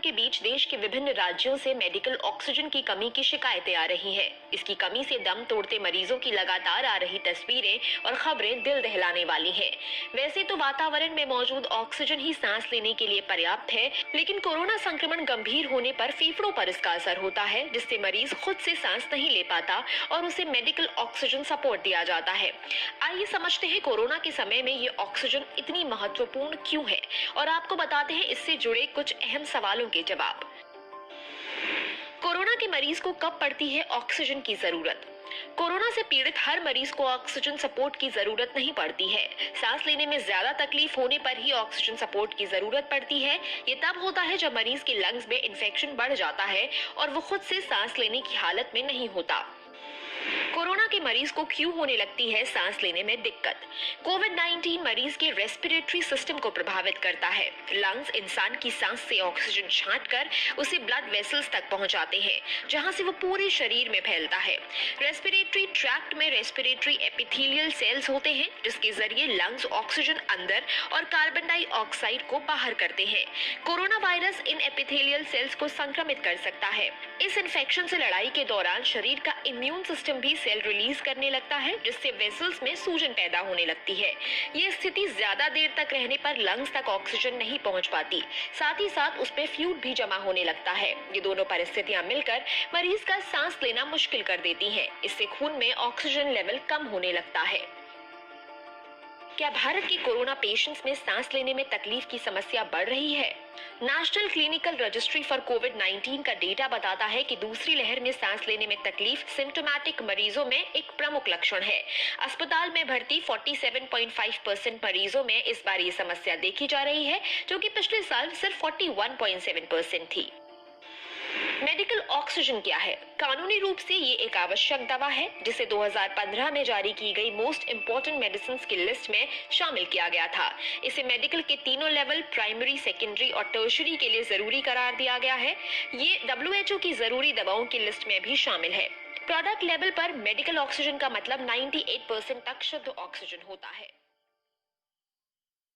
के बीच देश के विभिन्न राज्यों से मेडिकल ऑक्सीजन की कमी की शिकायतें आ रही हैं। इसकी कमी से दम तोड़ते मरीजों की लगातार आ रही तस्वीरें और खबरें दिल दहलाने वाली हैं। वैसे तो वातावरण में मौजूद ऑक्सीजन ही सांस लेने के लिए पर्याप्त है, लेकिन कोरोना संक्रमण गंभीर होने पर फेफड़ों पर इसका असर होता है, जिससे मरीज खुद से सांस नहीं ले पाता और उसे मेडिकल ऑक्सीजन सपोर्ट दिया जाता है। आइए समझते हैं कोरोना के समय में ये ऑक्सीजन इतनी महत्वपूर्ण क्यों है और आपको बताते हैं इससे जुड़े कुछ अहम सवालों के जवाब। कोरोना के मरीज को कब पड़ती है ऑक्सीजन की जरूरत? कोरोना से पीड़ित हर मरीज को ऑक्सीजन सपोर्ट की जरूरत नहीं पड़ती है। सांस लेने में ज्यादा तकलीफ होने पर ही ऑक्सीजन सपोर्ट की जरूरत पड़ती है। ये तब होता है जब मरीज के लंग्स में इन्फेक्शन बढ़ जाता है और वो खुद से सांस लेने की हालत में नहीं होता। कोरोना के मरीज को क्यों होने लगती है सांस लेने में दिक्कत? कोविड-19 मरीज के रेस्पिरेटरी सिस्टम को प्रभावित करता है। लंग्स इंसान की सांस से ऑक्सीजन छांटकर उसे ब्लड वेसल्स तक पहुंचाते हैं, जहां से वो पूरे शरीर में फैलता है। रेस्पिरेटरी ट्रैक्ट में रेस्पिरेटरी एपिथेलियल सेल्स होते हैं, जिसके जरिए लंग्स ऑक्सीजन अंदर और कार्बन डाइऑक्साइड को बाहर करते हैं। Corona virus in epithelial cells को संक्रमित कर सकता है। इस इन्फेक्शन से लड़ाई के दौरान शरीर का इम्यून सिस्टम भी सेल रिलीज करने लगता है, जिससे वेसल्स में सूजन पैदा होने लगती है। ये स्थिति ज्यादा देर तक रहने पर लंग्स तक ऑक्सीजन नहीं पहुंच पाती, साथ ही साथ उसमें फ्लूइड भी जमा होने लगता है। ये दोनों परिस्थितियां मिलकर मरीज का सांस लेना मुश्किल कर देती हैं। इससे खून में ऑक्सीजन लेवल कम होने लगता है। क्या भारत के कोरोना पेशेंट्स में सांस लेने में तकलीफ की समस्या बढ़ रही है? नेशनल क्लिनिकल रजिस्ट्री फॉर कोविड-19 का डेटा बताता है कि दूसरी लहर में सांस लेने में तकलीफ सिम्टोमेटिक मरीजों में एक प्रमुख लक्षण है। अस्पताल में भर्ती 47.5% मरीजों में इस बार ये समस्या देखी जा रही है, जो कि पिछले साल सिर्फ 41.7% थी। मेडिकल ऑक्सीजन क्या है? कानूनी रूप से ये एक आवश्यक दवा है, जिसे 2015 में जारी की गई मोस्ट इम्पोर्टेंट मेडिसिन की लिस्ट में शामिल किया गया था। इसे मेडिकल के तीनों लेवल प्राइमरी, सेकेंडरी और टर्शरी के लिए जरूरी करार दिया गया है। ये WHO की जरूरी दवाओं की लिस्ट में भी शामिल है। प्रोडक्ट लेवल पर मेडिकल ऑक्सीजन का मतलब 98% तक शुद्ध ऑक्सीजन होता है।